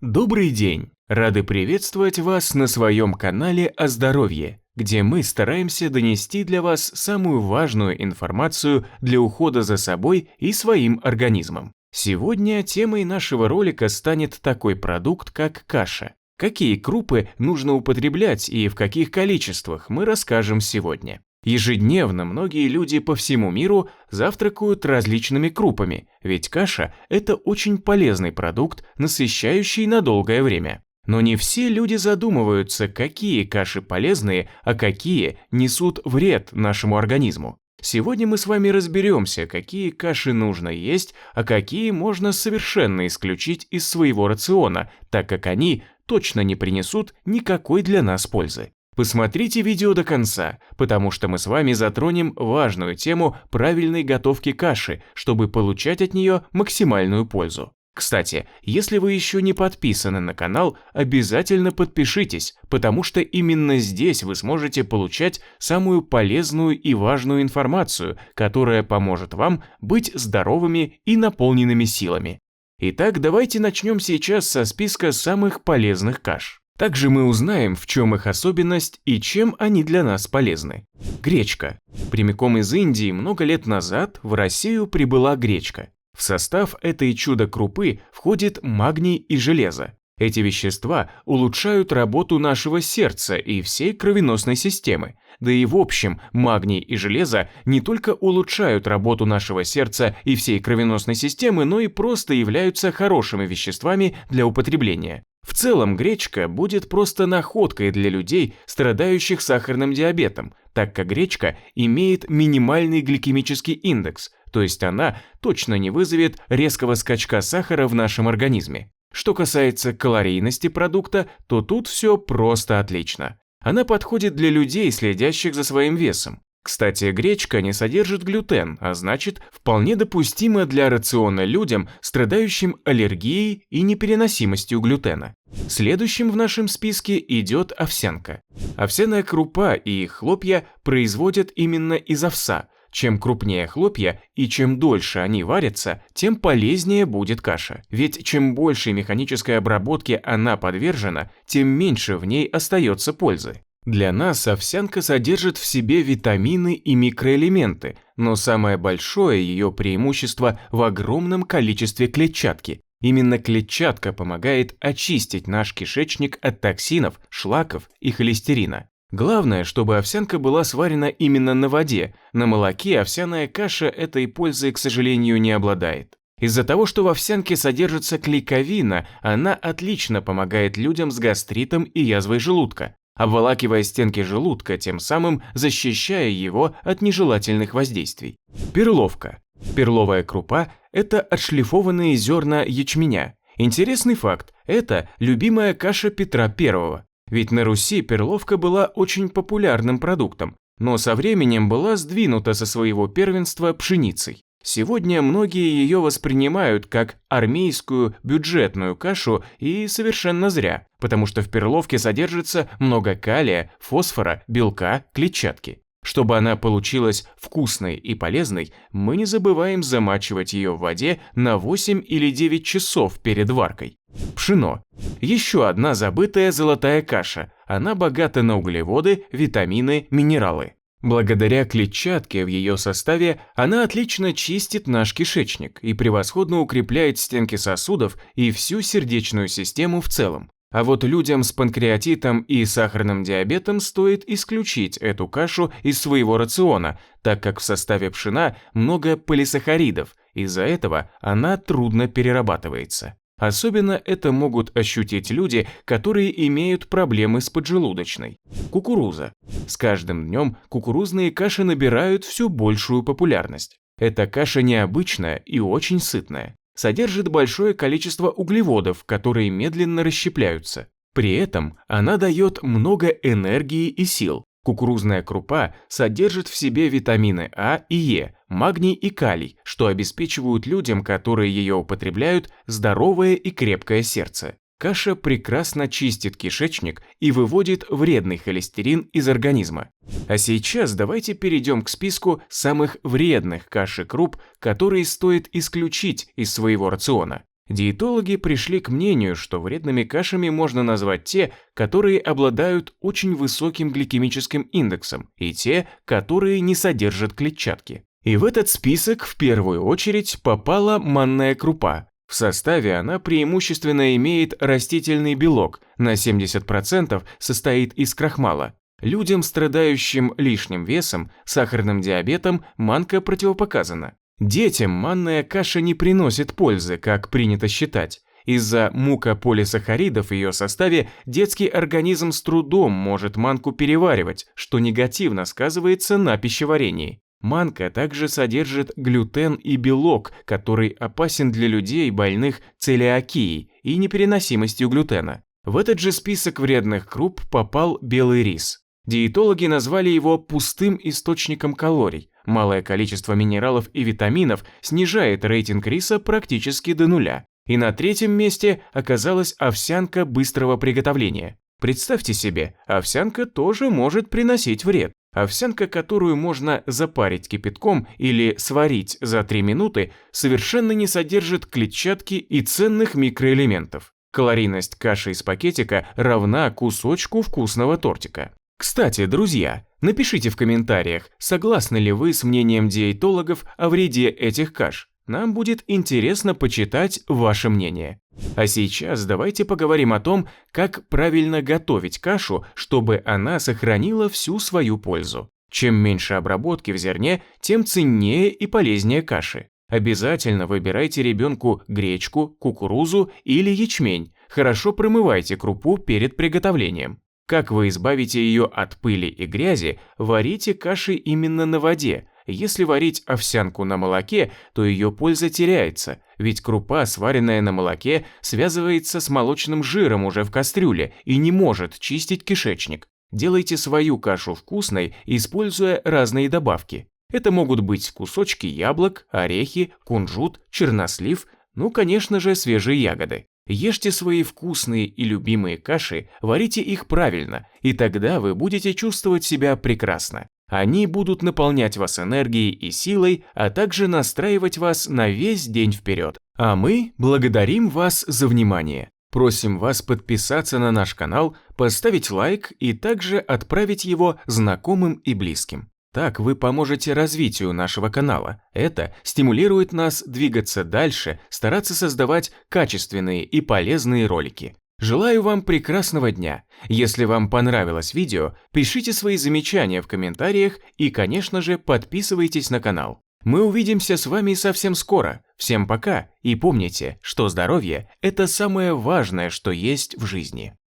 Добрый день! Рады приветствовать вас на своем канале о здоровье, где мы стараемся донести для вас самую важную информацию для ухода за собой и своим организмом. Сегодня темой нашего ролика станет такой продукт, как каша. Какие крупы нужно употреблять и в каких количествах, мы расскажем сегодня. Ежедневно многие люди по всему миру завтракают различными крупами, ведь каша – это очень полезный продукт, насыщающий на долгое время. Но не все люди задумываются, какие каши полезные, а какие несут вред нашему организму. Сегодня мы с вами разберемся, какие каши нужно есть, а какие можно совершенно исключить из своего рациона, так как они точно не принесут никакой для нас пользы. Посмотрите видео до конца, потому что мы с вами затронем важную тему правильной готовки каши, чтобы получать от нее максимальную пользу. Кстати, если вы еще не подписаны на канал, обязательно подпишитесь, потому что именно здесь вы сможете получать самую полезную и важную информацию, которая поможет вам быть здоровыми и наполненными силами. Итак, давайте начнем сейчас со списка самых полезных каш. Также мы узнаем, в чем их особенность и чем они для нас полезны. Гречка. Прямиком из Индии много лет назад в Россию прибыла гречка. В состав этой чудо-крупы входит магний и железо. Эти вещества улучшают работу нашего сердца и всей кровеносной системы. Да и в общем, магний и железо не только улучшают работу нашего сердца и всей кровеносной системы, но и просто являются хорошими веществами для употребления. В целом, гречка будет просто находкой для людей, страдающих сахарным диабетом, так как гречка имеет минимальный гликемический индекс, то есть она точно не вызовет резкого скачка сахара в нашем организме. Что касается калорийности продукта, то тут все просто отлично. Она подходит для людей, следящих за своим весом. Кстати, гречка не содержит глютен, а значит, вполне допустима для рациона людям, страдающим аллергией и непереносимостью глютена. Следующим в нашем списке идет овсянка. Овсяная крупа и хлопья производят именно из овса. Чем крупнее хлопья и чем дольше они варятся, тем полезнее будет каша. Ведь чем больше механической обработки она подвержена, тем меньше в ней остается пользы. Для нас овсянка содержит в себе витамины и микроэлементы, но самое большое ее преимущество в огромном количестве клетчатки. Именно клетчатка помогает очистить наш кишечник от токсинов, шлаков и холестерина. Главное, чтобы овсянка была сварена именно на воде. На молоке овсяная каша этой пользой, к сожалению, не обладает. Из-за того, что в овсянке содержится клейковина, она отлично помогает людям с гастритом и язвой желудка, обволакивая стенки желудка, тем самым защищая его от нежелательных воздействий. Перловка. Перловая крупа – это отшлифованные зерна ячменя. Интересный факт – это любимая каша Петра I. Ведь на Руси перловка была очень популярным продуктом, но со временем была сдвинута со своего первенства пшеницей. Сегодня многие ее воспринимают как армейскую бюджетную кашу и совершенно зря, потому что в перловке содержится много калия, фосфора, белка, клетчатки. Чтобы она получилась вкусной и полезной, мы не забываем замачивать ее в воде на 8 или 9 часов перед варкой. Пшено. Еще одна забытая золотая каша. Она богата на углеводы, витамины, минералы. Благодаря клетчатке в ее составе она отлично чистит наш кишечник и превосходно укрепляет стенки сосудов и всю сердечную систему в целом. А вот людям с панкреатитом и сахарным диабетом стоит исключить эту кашу из своего рациона, так как в составе пшена много полисахаридов, из-за этого она трудно перерабатывается. Особенно это могут ощутить люди, которые имеют проблемы с поджелудочной. Кукуруза. С каждым днем кукурузные каши набирают все большую популярность. Эта каша необычная и очень сытная. Содержит большое количество углеводов, которые медленно расщепляются. При этом она дает много энергии и сил. Кукурузная крупа содержит в себе витамины А и Е, магний и калий, что обеспечивают людям, которые ее употребляют, здоровое и крепкое сердце. Каша прекрасно чистит кишечник и выводит вредный холестерин из организма. А сейчас давайте перейдем к списку самых вредных каш и круп, которые стоит исключить из своего рациона. Диетологи пришли к мнению, что вредными кашами можно назвать те, которые обладают очень высоким гликемическим индексом, и те, которые не содержат клетчатки. И в этот список в первую очередь попала манная крупа. В составе она преимущественно имеет растительный белок, на 70% состоит из крахмала. Людям, страдающим лишним весом, сахарным диабетом, манка противопоказана. Детям манная каша не приносит пользы, как принято считать. Из-за мукополисахаридов в ее составе детский организм с трудом может манку переваривать, что негативно сказывается на пищеварении. Манка также содержит глютен и белок, который опасен для людей, больных целиакией и непереносимостью глютена. В этот же список вредных круп попал белый рис. Диетологи назвали его пустым источником калорий. Малое количество минералов и витаминов снижает рейтинг риса практически до нуля. И на третьем месте оказалась овсянка быстрого приготовления. Представьте себе, овсянка тоже может приносить вред. Овсянка, которую можно запарить кипятком или сварить за 3 минуты, совершенно не содержит клетчатки и ценных микроэлементов. Калорийность каши из пакетика равна кусочку вкусного тортика. Кстати, друзья, напишите в комментариях, согласны ли вы с мнением диетологов о вреде этих каш. Нам будет интересно почитать ваше мнение. А сейчас давайте поговорим о том, как правильно готовить кашу, чтобы она сохранила всю свою пользу. Чем меньше обработки в зерне, тем ценнее и полезнее каши. Обязательно выбирайте ребенку гречку, кукурузу или ячмень. Хорошо промывайте крупу перед приготовлением. Как вы избавите ее от пыли и грязи, варите каши именно на воде. Если варить овсянку на молоке, то ее польза теряется, ведь крупа, сваренная на молоке, связывается с молочным жиром уже в кастрюле и не может чистить кишечник. Делайте свою кашу вкусной, используя разные добавки. Это могут быть кусочки яблок, орехи, кунжут, чернослив, ну, конечно же, свежие ягоды. Ешьте свои вкусные и любимые каши, варите их правильно, и тогда вы будете чувствовать себя прекрасно. Они будут наполнять вас энергией и силой, а также настраивать вас на весь день вперед. А мы благодарим вас за внимание. Просим вас подписаться на наш канал, поставить лайк и также отправить его знакомым и близким. Так вы поможете развитию нашего канала. Это стимулирует нас двигаться дальше, стараться создавать качественные и полезные ролики. Желаю вам прекрасного дня. Если вам понравилось видео, пишите свои замечания в комментариях и, конечно же, подписывайтесь на канал. Мы увидимся с вами совсем скоро. Всем пока и помните, что здоровье – это самое важное, что есть в жизни.